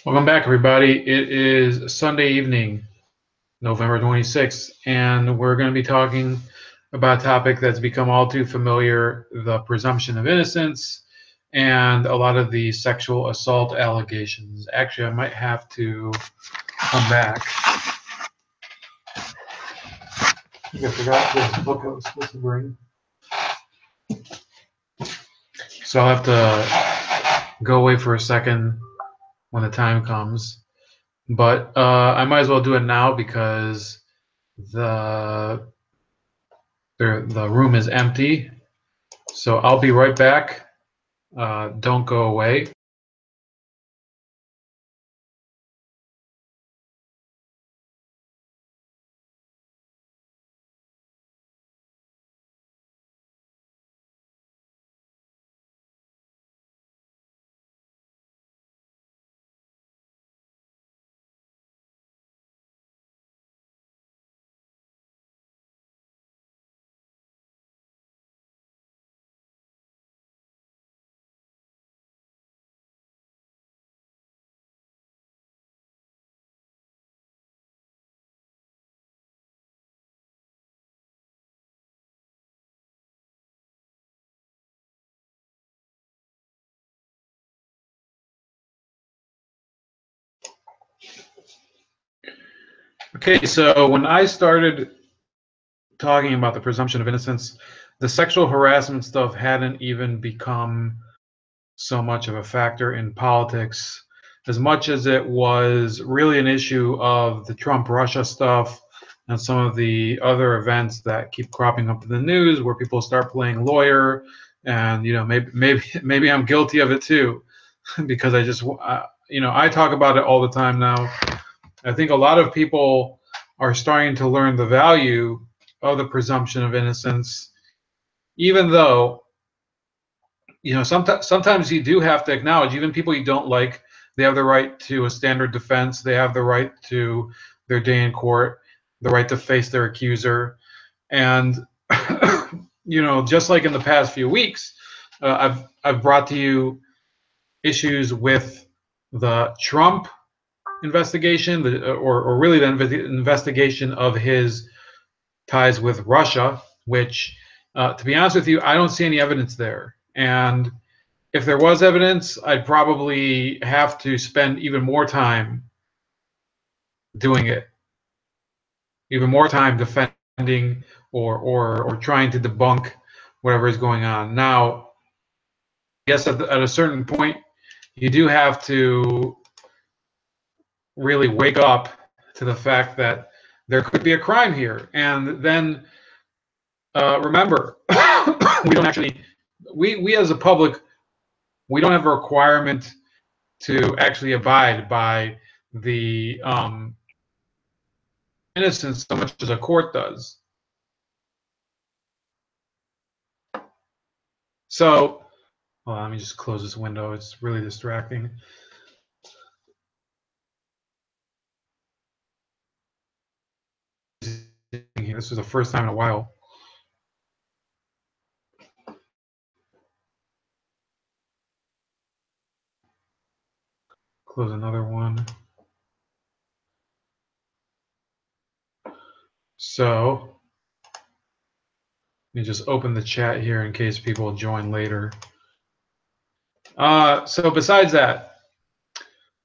Welcome back, everybody. It is Sunday evening, November 26th, and we're going to be talking about a topic that's become all too familiar, the presumption of innocence, and a lot of the sexual assault allegations. Actually, I might have to come back. I think I forgot this book I was supposed to bring. So I'll have to go away for a second when the time comes. But I might as well do it now because the room is empty. So I'll be right back. Don't go away. Okay, so when I started talking about the presumption of innocence, the sexual harassment stuff hadn't even become so much of a factor in politics as much as it was really an issue of the Trump-Russia stuff and some of the other events that keep cropping up in the news where people start playing lawyer, and maybe I'm guilty of it too because I talk about it all the time now. I think a lot of people are starting to learn the value of the presumption of innocence, even though sometimes you do have to acknowledge, even people you don't like, they have the right to a standard defense. They have the right to their day in court, the right to face their accuser. And just like in the past few weeks, I've brought to you issues with the Trump investigation, or really the investigation of his ties with Russia, which, to be honest with you, I don't see any evidence there. And if there was evidence, I'd probably have to spend even more time doing it, even more time defending or trying to debunk whatever is going on. Now, I guess at a certain point, you do have to really wake up to the fact that there could be a crime here. And then remember, we don't actually, we as a public, we don't have a requirement to actually abide by the innocence so much as a court does. So, well, let me just close this window. It's really distracting. This is the first time in a while. Close another one. So, let me just open the chat here in case people join later. So besides that,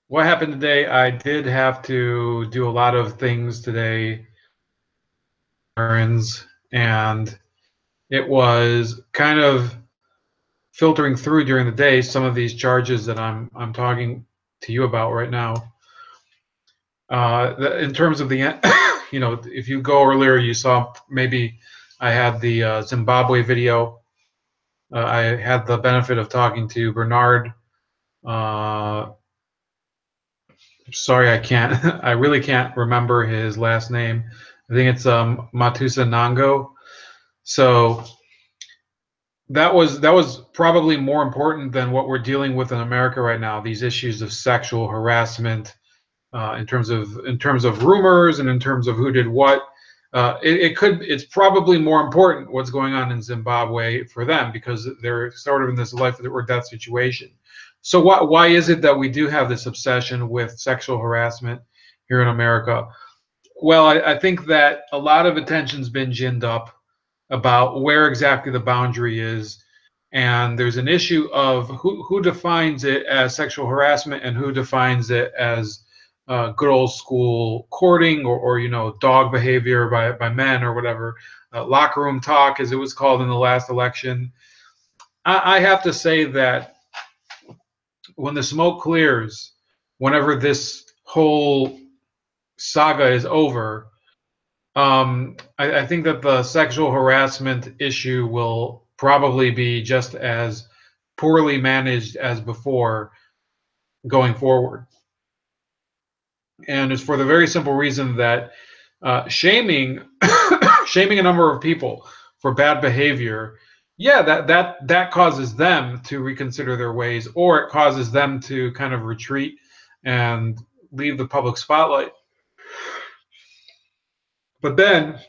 what happened today? I did have to do a lot of things today, errands, and it was kind of filtering through during the day some of these charges that I'm talking to you about right now. In terms of the, if you go earlier, you saw maybe I had the Zimbabwe video. I had the benefit of talking to Bernard. Sorry, I really can't remember his last name. I think it's Matusa Nango. So that was probably more important than what we're dealing with in America right now. These issues of sexual harassment, in terms of rumors and in terms of who did what. It's probably more important what's going on in Zimbabwe for them because they're sort of in this life or death situation. So why is it that we do have this obsession with sexual harassment here in America? Well, I think that a lot of attention's been ginned up about where exactly the boundary is. And there's an issue of who defines it as sexual harassment and who defines it as good old school courting or dog behavior by men or whatever, locker room talk as it was called in the last election. I have to say that when the smoke clears, whenever this whole saga is over, I think that the sexual harassment issue will probably be just as poorly managed as before going forward. And it's for the very simple reason that shaming shaming a number of people for bad behavior, yeah, that causes them to reconsider their ways, or it causes them to kind of retreat and leave the public spotlight. But then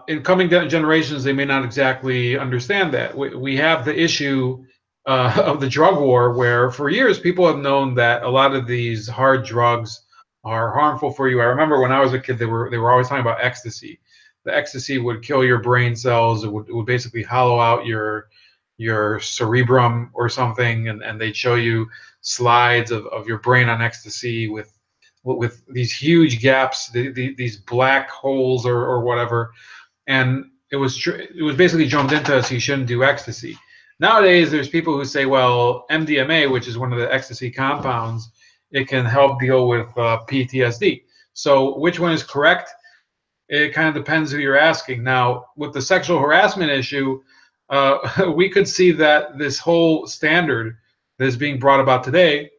in coming generations, they may not exactly understand that. We have the issue of the drug war, where for years people have known that a lot of these hard drugs are harmful for you. I remember when I was a kid, they were always talking about ecstasy. The ecstasy would kill your brain cells. It would basically hollow out your cerebrum or something, and they'd show you slides of your brain on ecstasy with these huge gaps, these black holes or whatever, and it was basically drummed into us you shouldn't do ecstasy. Nowadays, there's people who say, well, MDMA, which is one of the ecstasy compounds, it can help deal with PTSD. So which one is correct? It kind of depends who you're asking. Now, with the sexual harassment issue, we could see that this whole standard that is being brought about today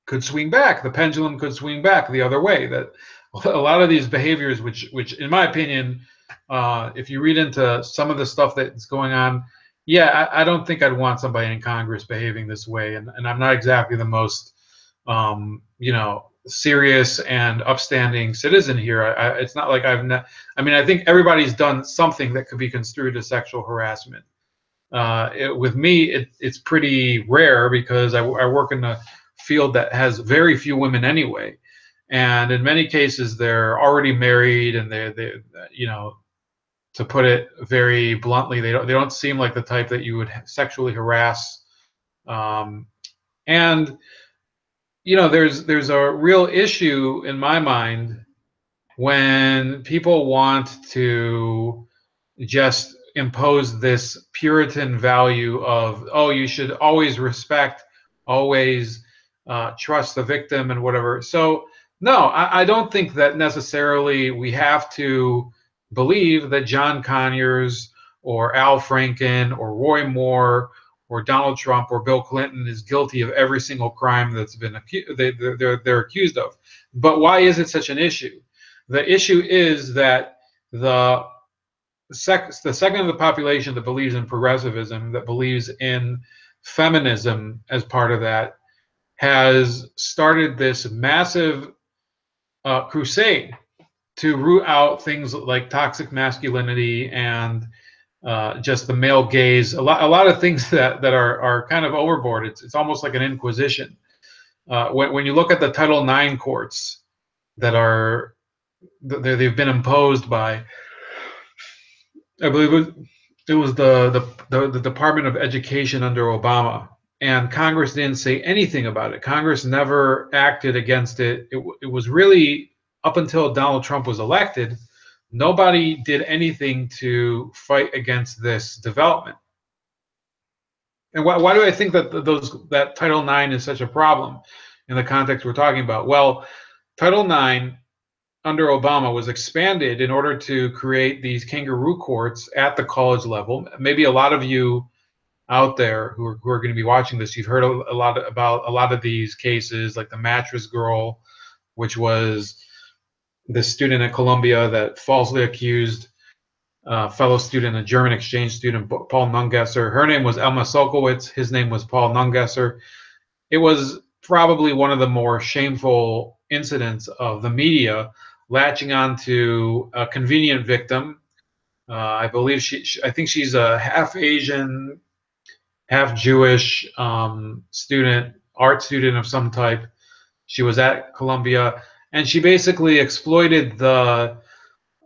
could swing back. The pendulum could swing back the other way. That a lot of these behaviors, which in my opinion, if you read into some of the stuff that's going on, yeah, I don't think I'd want somebody in Congress behaving this way. And I'm not exactly the most, serious and upstanding citizen here. It's not like I've not. I mean, I think everybody's done something that could be construed as sexual harassment. With me, it's pretty rare because I work in a field that has very few women anyway, and in many cases they're already married, and they to put it very bluntly, they don't seem like the type that you would sexually harass. Um, and there's a real issue in my mind when people want to just impose this Puritan value of, oh, you should always respect, always trust the victim and whatever. So, no, I don't think that necessarily we have to believe that John Conyers or Al Franken or Roy Moore or Donald Trump or Bill Clinton is guilty of every single crime that's been they're accused of. But why is it such an issue? The issue is that the the second of the population that believes in progressivism, that believes in feminism as part of that, has started this massive crusade to root out things like toxic masculinity and just the male gaze. A lot of things that are kind of overboard. It's almost like an inquisition. When you look at the Title IX courts that they've been imposed by, I believe it was the Department of Education under Obama, and Congress didn't say anything about it. Congress never acted against it. It was really up until Donald Trump was elected, nobody did anything to fight against this development. And why do I think that Title IX is such a problem in the context we're talking about? Well, Title IX under Obama was expanded in order to create these kangaroo courts at the college level. Maybe a lot of you out there who are going to be watching this, you've heard a lot about a lot of these cases, like the mattress girl, which was the student at Columbia that falsely accused fellow student, a German exchange student, Paul Nungesser. Her name was Elma Solkowitz. His name was Paul Nungesser. It was probably one of the more shameful incidents of the media latching on to a convenient victim. I believe I think she's a half Asian half Jewish student, art student of some type. She was at Columbia, and she basically exploited the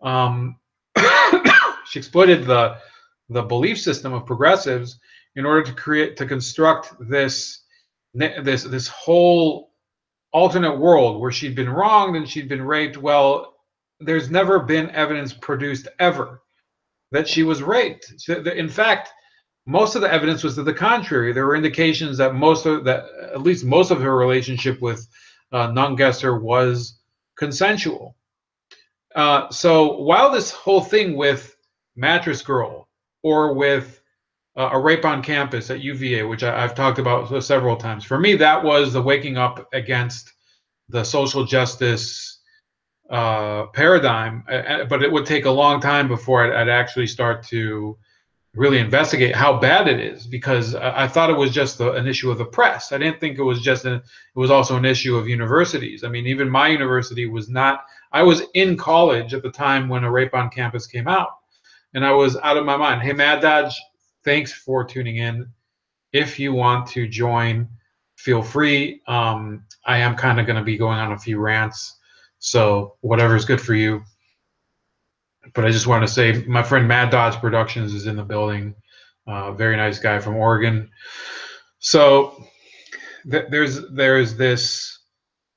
um, she exploited the belief system of progressives in order to construct this whole alternate world where she'd been wronged and she'd been raped. Well, there's never been evidence produced ever that she was raped. In fact, most of the evidence was to the contrary. There were indications that at least most of her relationship with Nungesser was consensual. So while this whole thing with Mattress Girl or with a rape on campus at UVA, which I've talked about several times, for me that was the waking up against the social justice paradigm. But it would take a long time before I'd actually start to really investigate how bad it is, because I thought it was just an issue of the press. I didn't think it was it was also an issue of universities. I mean, even my university was not. I was in college at the time when A Rape on Campus came out, and I was out of my mind. Hey, Mad Dodge, thanks for tuning in. If you want to join, feel free. I am kind of going to be going on a few rants, so whatever's good for you. But I just want to say my friend Mad Dodge Productions is in the building. Very nice guy from Oregon. So there's this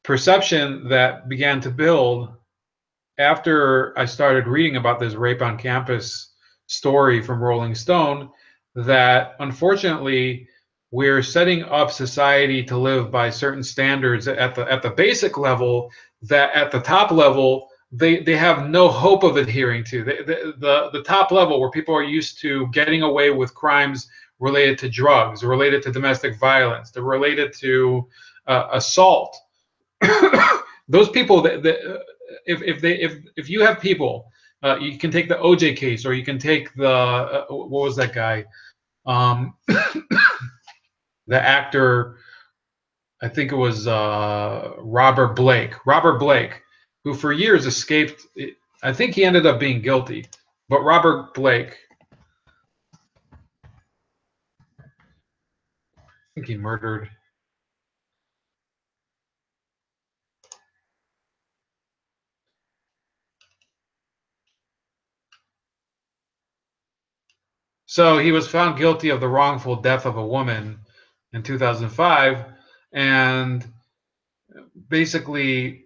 perception that began to build after I started reading about this rape on campus story from Rolling Stone, that unfortunately we're setting up society to live by certain standards at the basic level that at the top level they have no hope of adhering to. The top level, where people are used to getting away with crimes related to drugs, related to domestic violence, they're related to assault. Those people, if you have people, you can take the OJ case, or you can take the what was that guy, the actor, I think it was Robert Blake, who for years escaped. I think he ended up being guilty, but Robert Blake, I think he murdered. So he was found guilty of the wrongful death of a woman in 2005, and basically,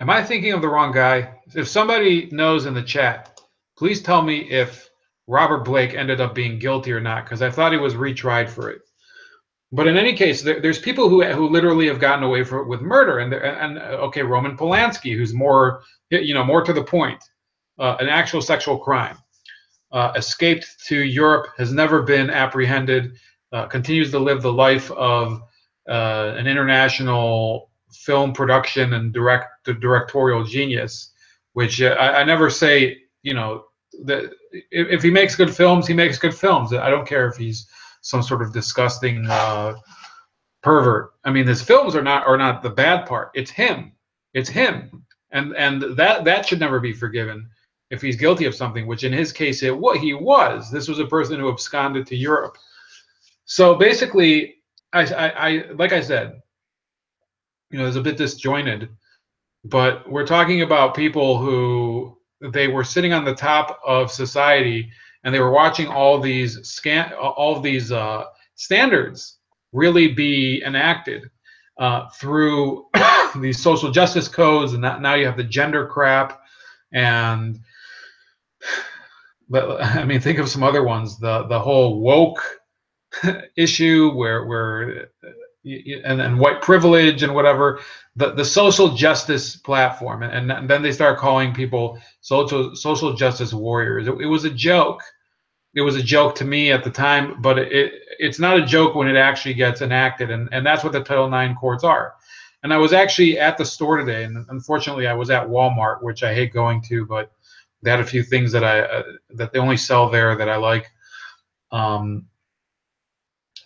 am I thinking of the wrong guy? If somebody knows in the chat, please tell me if Robert Blake ended up being guilty or not, because I thought he was retried for it. But in any case, there's people who literally have gotten away with murder, and okay, Roman Polanski, who's more more to the point, an actual sexual crime, escaped to Europe, has never been apprehended, continues to live the life of an international film production and directorial genius, which I never say, that if he makes good films, he makes good films. I don't care if he's some sort of disgusting pervert. I mean, his films are not the bad part. It's him. It's him, and that should never be forgiven if he's guilty of something, which in his case he was. This was a person who absconded to Europe. So basically, I like I said, it's a bit disjointed, but we're talking about people who they were sitting on the top of society, and they were watching all these standards really be enacted through these social justice codes, and now you have the gender crap, and but I mean, think of some other ones. The whole woke issue, where and white privilege and whatever, the social justice platform, and then they start calling people social justice warriors. It was a joke. It was a joke to me at the time, but it's not a joke when it actually gets enacted, and that's what the Title IX courts are. And I was actually at the store today, and unfortunately I was at Walmart, which I hate going to, but they had a few things that they only sell there that I like. And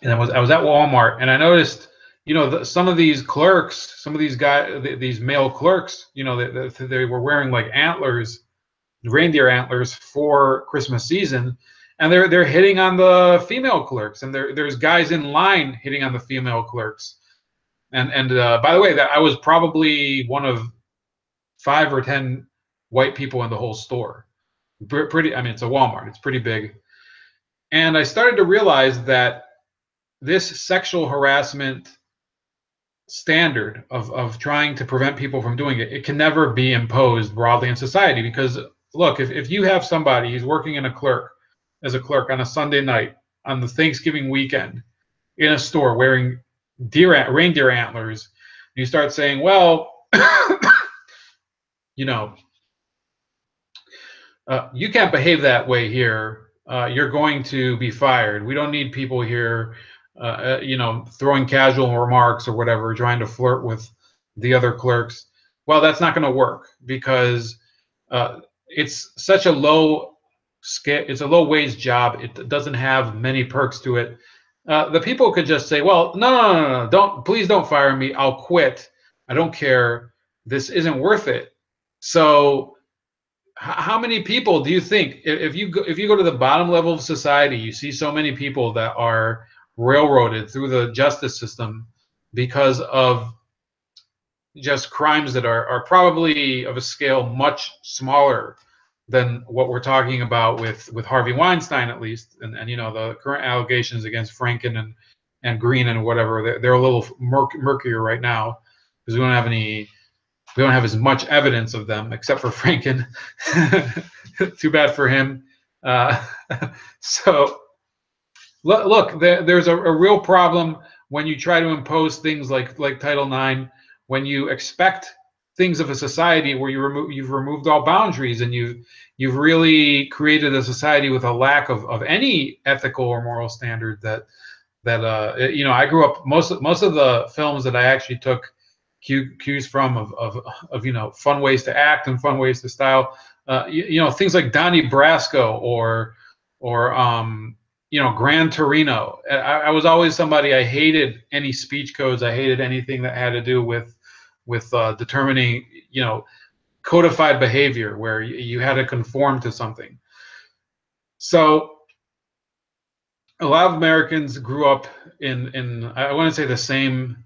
I was at Walmart, and I noticed, some of these clerks, some of these guys, these male clerks, they were wearing like antlers reindeer antlers for Christmas season, and they're hitting on the female clerks, and there's guys in line hitting on the female clerks. And by the way, that I was probably one of 5 or 10 white people in the whole store. Pretty, I mean, it's a Walmart, it's pretty big. And I started to realize that this sexual harassment standard of trying to prevent people from doing it, it can never be imposed broadly in society. Because look, if you have somebody who's working as a clerk on a Sunday night on the Thanksgiving weekend in a store wearing reindeer antlers, you start saying, well, you know, you can't behave that way here. You're going to be fired. We don't need people here, throwing casual remarks or whatever, trying to flirt with the other clerks. Well, that's not going to work because it's such a low scale. It's a low wage job. It doesn't have many perks to it. The people could just say, well, no, please don't fire me. I'll quit. I don't care. This isn't worth it. So how many people do you think, if you go to the bottom level of society, you see so many people that are railroaded through the justice system because of just crimes that are probably of a scale much smaller than what we're talking about with Harvey Weinstein, at least, and the current allegations against Franken and Green and whatever, they're a little murkier right now because we don't have as much evidence of them, except for Franken. Too bad for him. So look, there's a real problem when you try to impose things like Title IX, when you expect things of a society where you've removed all boundaries, and you've really created a society with a lack of any ethical or moral standard that I grew up, most of the films that I actually took cues from of fun ways to act and fun ways to style, things like Donnie Brasco or Gran Torino. I was always somebody, I hated any speech codes. I hated anything that had to do with determining codified behavior where you had to conform to something. So a lot of Americans grew up in I want to say the same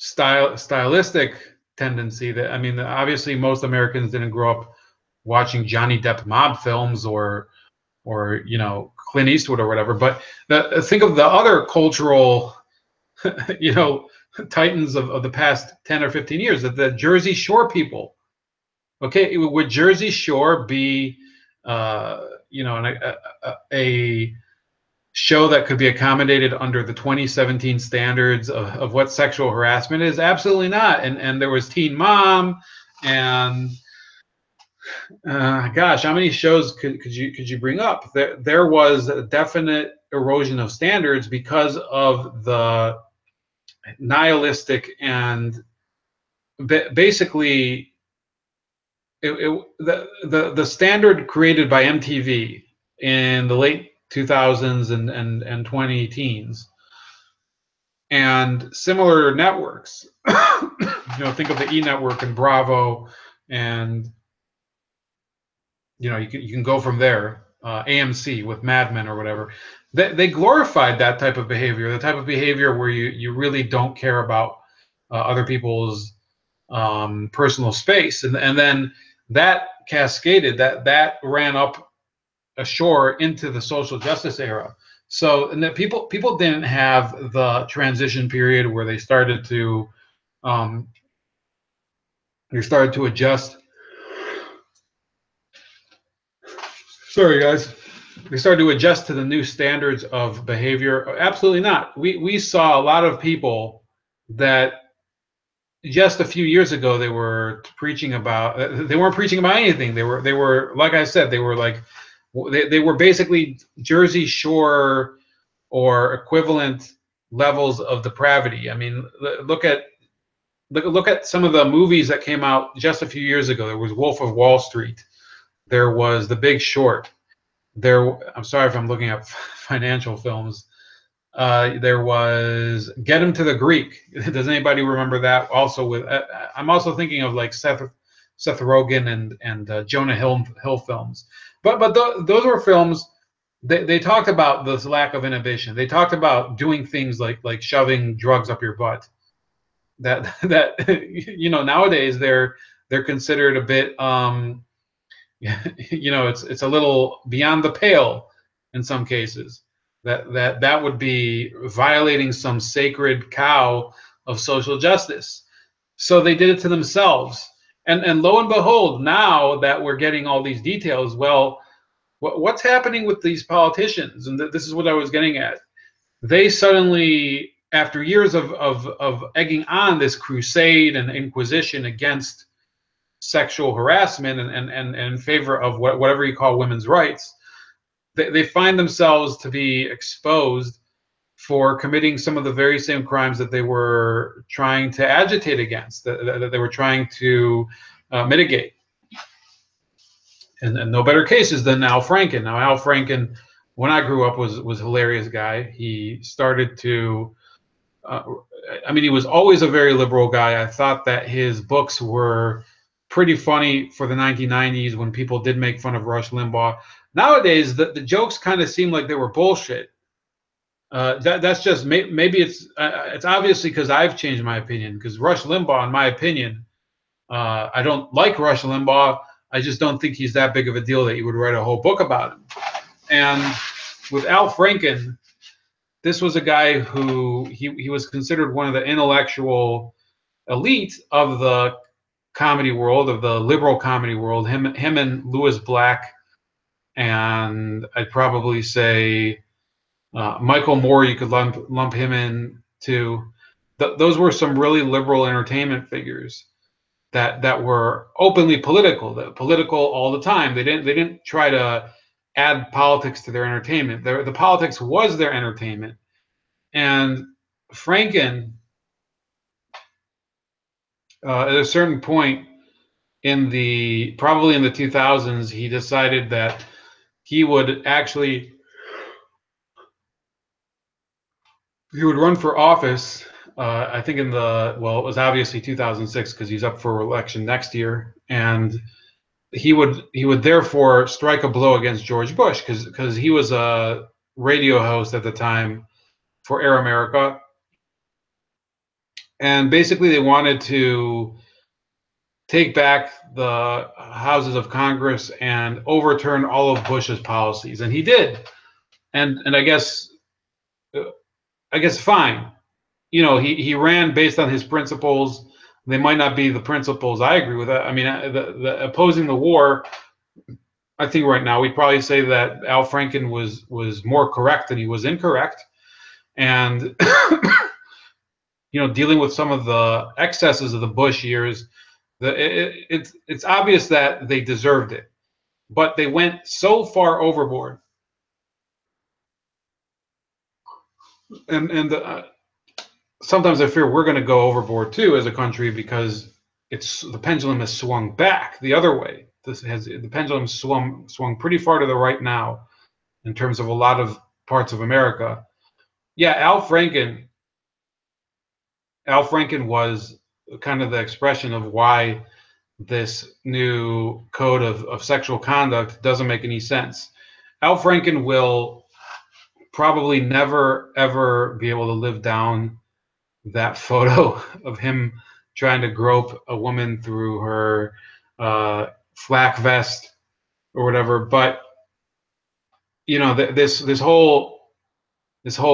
stylistic tendency. That, I mean, obviously most Americans didn't grow up watching Johnny Depp mob films or Clint Eastwood or whatever. But think of the other cultural titans of the past 10 or 15 years, that the Jersey Shore people. Okay, would Jersey Shore be a show that could be accommodated under the 2017 standards of what sexual harassment is? Absolutely not. And there was Teen Mom, and gosh, how many shows could you bring up? There was a definite erosion of standards because of the nihilistic and basically the standard created by MTV in the late 2000s and 20 teens, and similar networks. Think of the E Network and Bravo, and you can go from there. AMC with Mad Men or whatever. They glorified that type of behavior, the type of behavior where you really don't care about other people's personal space, and then that cascaded, that ran up ashore into the social justice era. So, and that people didn't have the transition period where they started to adjust. Sorry, guys. They started to adjust to the new standards of behavior. Absolutely not. We saw a lot of people that just a few years ago they were preaching about. They weren't preaching about anything. They were like I said. They were basically Jersey Shore or equivalent levels of depravity. I mean, look at some of the movies that came out just a few years ago. There was Wolf of Wall Street. There was The Big Short. I'm sorry if I'm looking up financial films. There was Get Him to the Greek. Does anybody remember that? Also I'm also thinking of like Seth Seth Rogen and Jonah Hill films. But those were films. They talked about this lack of inhibition. They talked about doing things like shoving drugs up your butt. That nowadays they're considered a bit it's a little beyond the pale in some cases. That would be violating some sacred cow of social justice. So they did it to themselves. And lo and behold, now that we're getting all these details, well, what's happening with these politicians? And this is what I was getting at. They suddenly, after years of egging on this crusade and inquisition against sexual harassment and in favor of whatever you call women's rights, they find themselves to be exposed for committing some of the very same crimes that they were trying to agitate against, that they were trying to mitigate. And no better cases than Al Franken. Now, Al Franken, when I grew up, was a hilarious guy. He started to, he was always a very liberal guy. I thought that his books were pretty funny for the 1990s when people did make fun of Rush Limbaugh. Nowadays, the jokes kind of seem like they were bullshit. That's just maybe it's obviously because I've changed my opinion. Because Rush Limbaugh, in my opinion, I don't like Rush Limbaugh. I just don't think he's that big of a deal that you would write a whole book about him. And with Al Franken, this was a guy who he was considered one of the intellectual elite of the comedy world, of the liberal comedy world. Him and Louis Black, and I'd probably say Michael Moore. You could lump him in too. Those were some really liberal entertainment figures that were openly political all the time. They didn't try to add politics to their entertainment. The politics was their entertainment. And Franken, at a certain point probably in the 2000s, he decided that he would run for office. I think it was obviously 2006 because he's up for election next year, and he would therefore strike a blow against George Bush because he was a radio host at the time for Air America, and basically they wanted to take back the houses of Congress and overturn all of Bush's policies, and he did. And I guess fine. He ran based on his principles. They might not be the principles I agree with. I mean, the opposing the war, I think right now we'd probably say that Al Franken was more correct than he was incorrect, and dealing with some of the excesses of the Bush years, it's obvious that they deserved it, but they went so far overboard, and sometimes I fear we're going to go overboard too as a country because the pendulum has swung back the other way. The pendulum swung pretty far to the right now in terms of a lot of parts of America. Yeah, Al Franken was kind of the expression of why this new code of sexual conduct doesn't make any sense. Al Franken will probably never, ever be able to live down that photo of him trying to grope a woman through her flak vest or whatever. But this whole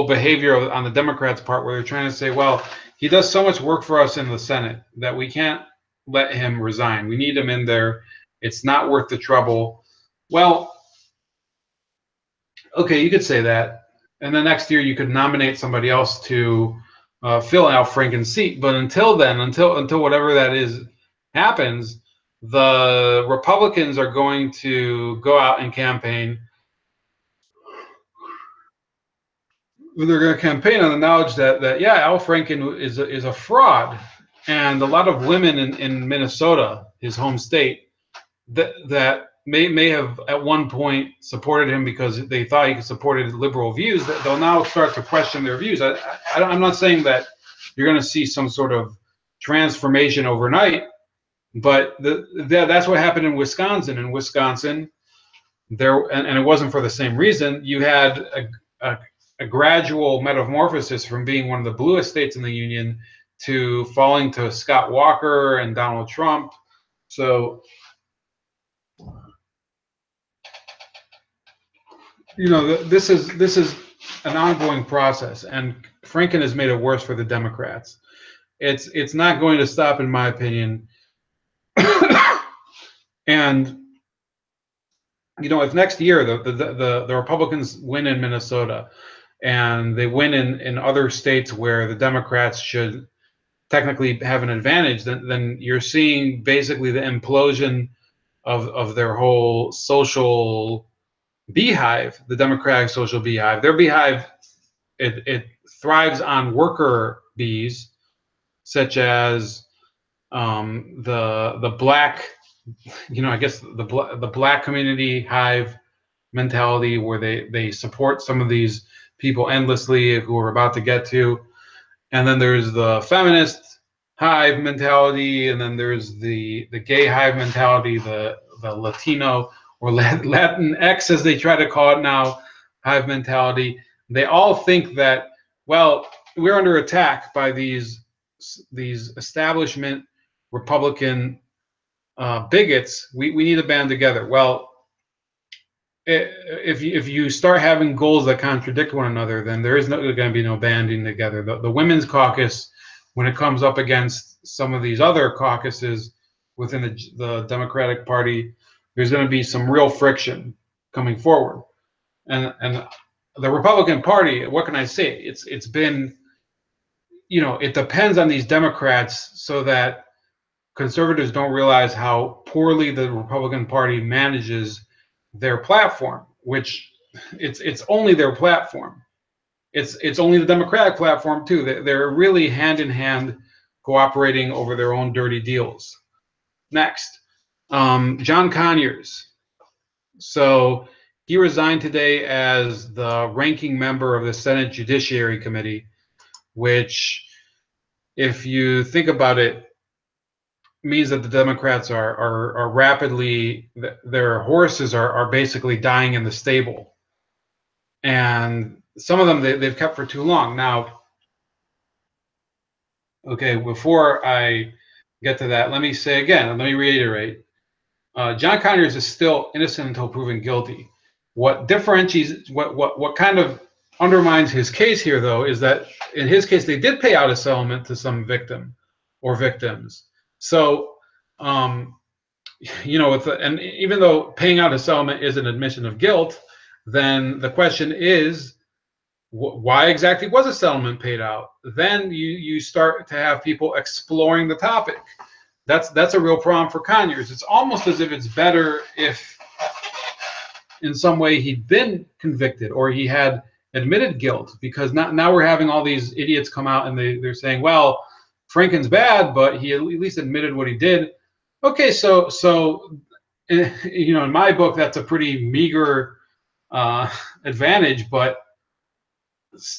behavior on the Democrats' part, where they're trying to say, well, he does so much work for us in the Senate that we can't let him resign. We need him in there. It's not worth the trouble. Well, okay, you could say that, and then next year you could nominate somebody else to fill Al Franken's seat. But until then, until whatever that is happens, the Republicans are going to go out and campaign. They're going to campaign on the knowledge that Al Franken is a fraud, and a lot of women in Minnesota, his home state, that may have at one point supported him because they thought he supported liberal views, that they'll now start to question their views. I'm not saying that you're going to see some sort of transformation overnight, But that's what happened in Wisconsin. In Wisconsin, and it wasn't for the same reason. You had a gradual metamorphosis from being one of the bluest states in the union to falling to Scott Walker and Donald Trump. So, this is an ongoing process, and Franken has made it worse for the Democrats. It's not going to stop, in my opinion. And if next year the Republicans win in Minnesota and they win in other states where the Democrats should technically have an advantage, then you're seeing basically the implosion of their whole social beehive, the Democratic social beehive. Their beehive, it thrives on worker bees, such as the black, I guess the black community hive mentality, where they support some of these people endlessly, who we're about to get to. And then there's the feminist hive mentality, and then there's the gay hive mentality, the Latino or Latinx, as they try to call it now, hive mentality. They all think that, well, we're under attack by these establishment Republican bigots. We need to band together. Well, if you start having goals that contradict one another, then there is going to be no banding together. The women's caucus, when it comes up against some of these other caucuses within the Democratic Party, there's going to be some real friction coming forward. And the Republican Party, what can I say? It's been, it depends on these Democrats, so that conservatives don't realize how poorly the Republican Party manages their platform, which it's only their platform. It's only the Democratic platform too. They're really hand in hand cooperating over their own dirty deals. Next, John Conyers. So he resigned today as the ranking member of the Senate Judiciary Committee, which, if you think about it, means that the Democrats are rapidly, their horses are basically dying in the stable. And some of them they've kept for too long. Now, okay, before I get to that, let me say again, let me reiterate, John Conyers is still innocent until proven guilty. What differentiates, what kind of undermines his case here, though, is that in his case, they did pay out a settlement to some victim or victims. So, and even though paying out a settlement is an admission of guilt, then the question is, why exactly was a settlement paid out? Then you start to have people exploring the topic. That's a real problem for Conyers. It's almost as if it's better if, in some way, he'd been convicted or he had admitted guilt, because now we're having all these idiots come out and they're saying, well, Franken's bad, but he at least admitted what he did. Okay, so in my book, that's a pretty meager advantage, but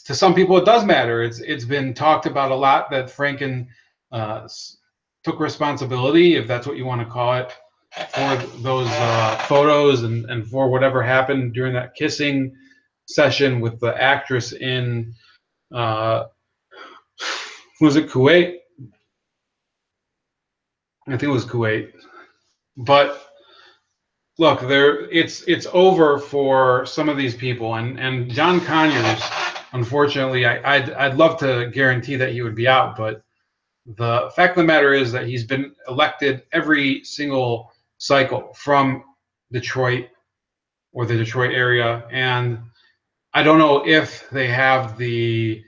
to some people it does matter. It's been talked about a lot that Franken took responsibility, if that's what you want to call it, for those photos and for whatever happened during that kissing session with the actress in was it Kuwait? I think it was Kuwait. But look, it's over for some of these people, and John Conyers, unfortunately, I'd love to guarantee that he would be out, but the fact of the matter is that he's been elected every single cycle from Detroit or the Detroit area, and I don't know if they have the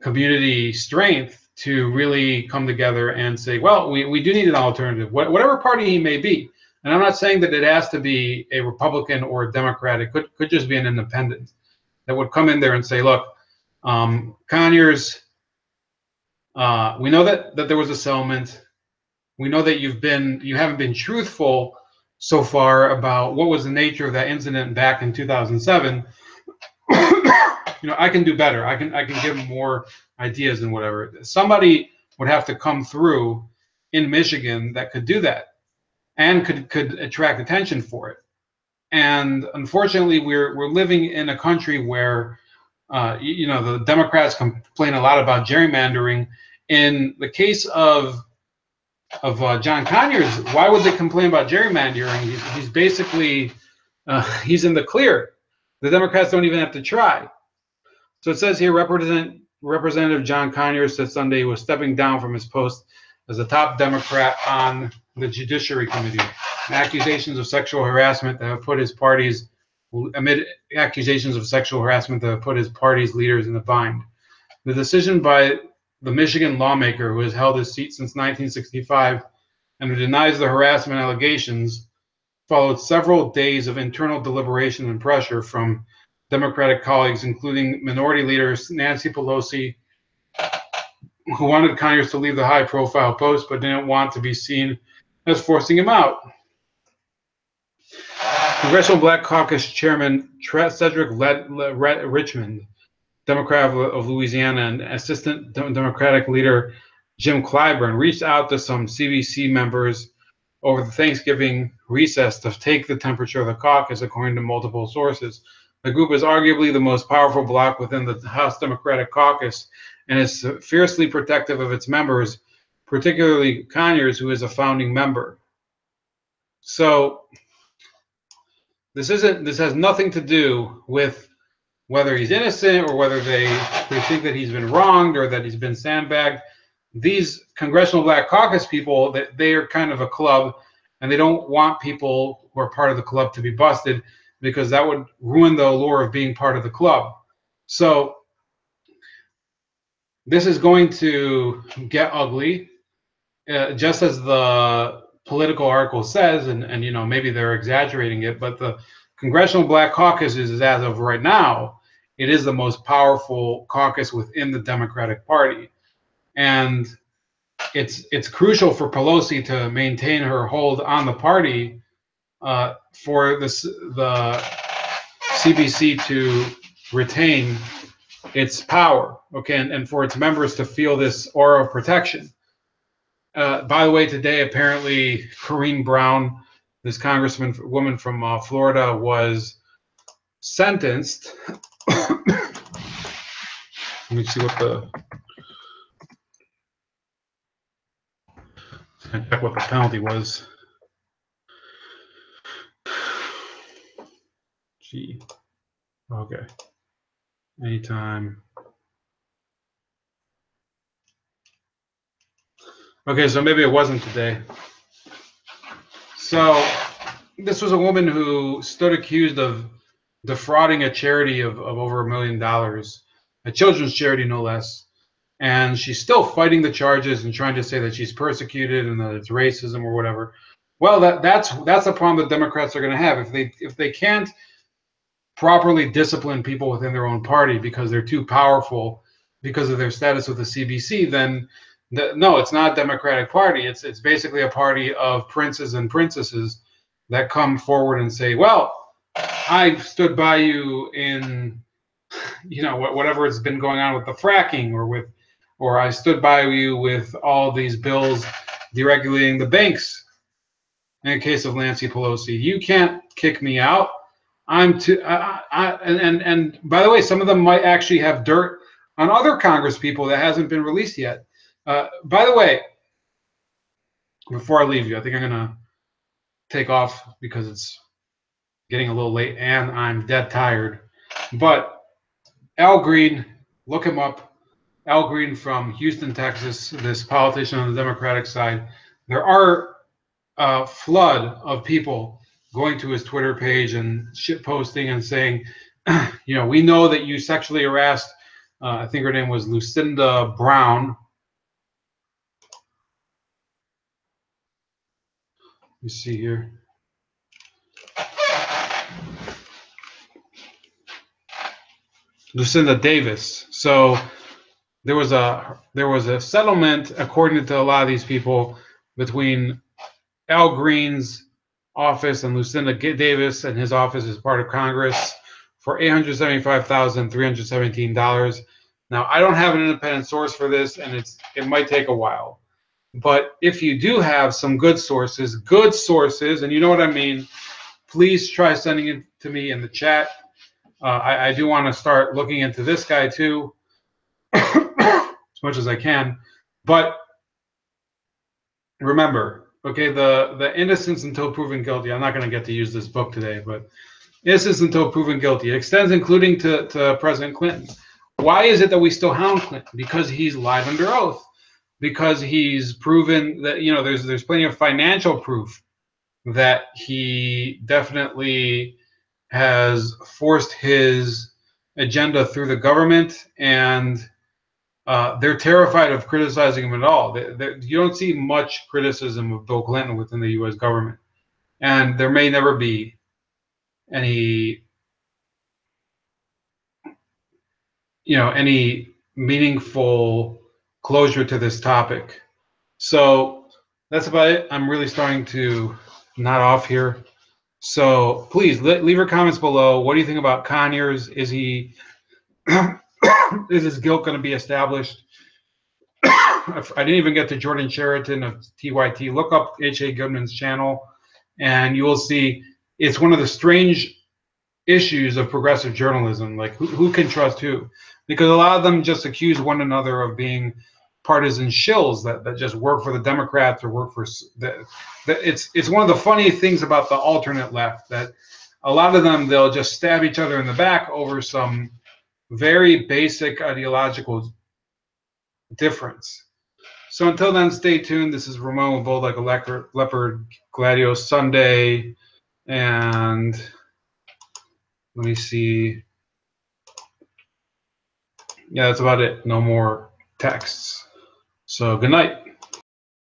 community strength to really come together and say, well, we do need an alternative, whatever party he may be. And I'm not saying that it has to be a Republican or a Democrat. It could just be an independent that would come in there and say, look, Conyers, we know that there was a settlement. We know that you haven't been truthful so far about what was the nature of that incident back in 2007. I can do better. I can give more ideas and whatever. Somebody would have to come through in Michigan that could do that and could attract attention for it. And unfortunately, we're living in a country where the Democrats complain a lot about gerrymandering. In the case of John Conyers, why would they complain about gerrymandering? He's basically he's in the clear. The Democrats don't even have to try. So it says here, Representative John Conyers said Sunday he was stepping down from his post as a top Democrat on the Judiciary Committee. Accusations of sexual harassment that have put his party's leaders in a bind. The decision by the Michigan lawmaker who has held his seat since 1965 and who denies the harassment allegations followed several days of internal deliberation and pressure from Democratic colleagues, including Minority Leader Nancy Pelosi, who wanted Conyers to leave the high-profile post but didn't want to be seen as forcing him out. Congressional Black Caucus Chairman Cedric Richmond, Democrat of Louisiana, and Assistant Democratic Leader Jim Clyburn reached out to some CBC members over the Thanksgiving recess to take the temperature of the caucus, according to multiple sources. The group is arguably the most powerful bloc within the House Democratic Caucus and is fiercely protective of its members, particularly Conyers, who is a founding member. So this has nothing to do with whether he's innocent or whether they think that he's been wronged or that he's been sandbagged. These Congressional Black Caucus people, they are kind of a club, and they don't want people who are part of the club to be busted because that would ruin the allure of being part of the club. So this is going to get ugly, just as the political article says, and maybe they're exaggerating it, but the Congressional Black Caucus is, as of right now, it is the most powerful caucus within the Democratic Party. And it's crucial for Pelosi to maintain her hold on the party for the CBC to retain its power, okay, and for its members to feel this aura of protection. By the way, today, apparently, Corrine Brown, this congresswoman from Florida, was sentenced. Let me see check what the penalty was. Gee. Okay. Anytime. Okay, so maybe it wasn't today. So this was a woman who stood accused of defrauding a charity of over $1 million, a children's charity no less. And she's still fighting the charges and trying to say that she's persecuted and that it's racism or whatever. Well, that's a problem that Democrats are going to have if they can't properly discipline people within their own party because they're too powerful because of their status with the CBC. Then no, it's not a Democratic Party. It's basically a party of princes and princesses that come forward and say, well, I stood by you in whatever has been going on with the fracking or I stood by you with all these bills deregulating the banks. In the case of Nancy Pelosi, you can't kick me out. And by the way, some of them might actually have dirt on other Congress people that hasn't been released yet. By the way, before I leave you, I think I'm gonna take off because it's getting a little late and I'm dead tired. But Al Green, look him up. Al Green from Houston, Texas, this politician on the Democratic side. There are a flood of people going to his Twitter page and shit posting and saying, we know that you sexually harassed, I think her name was Lucinda Brown. Let me see here. Lucinda Davis. So there was a settlement, according to a lot of these people, between Al Green's office and Lucinda Davis and his office as part of Congress for $875,317. Now, I don't have an independent source for this, and it might take a while. But if you do have some good sources, and you know what I mean, please try sending it to me in the chat. I do want to start looking into this guy too, as much as I can. But remember, okay, the innocence until proven guilty. I'm not going to get to use this book today, but innocence until proven guilty. It extends including to President Clinton. Why is it that we still hound Clinton? Because he's lied under oath. Because he's proven that, you know, there's plenty of financial proof that he definitely has forced his agenda through the government, and they're terrified of criticizing him at all. You don't see much criticism of Bill Clinton within the U.S. government, and there may never be any, any meaningful closure to this topic. So that's about it. I'm really starting to nod off here. So please leave your comments below. What do you think about Conyers? Is he is his guilt going to be established? I didn't even get to Jordan Chariton of TYT. Look up H.A. Goodman's channel, and you will see it's one of the strange issues of progressive journalism. Like, who can trust who? Because a lot of them just accuse one another of being partisan shills that just work for the Democrats or work for it's one of the funny things about the alternate left, that a lot of them, they'll just stab each other in the back over some very basic ideological difference. So until then, stay tuned. This is Ramon with Bold Like a Leopard, Gladio Sunday, and let me see. Yeah, that's about it. No more texts. So good night.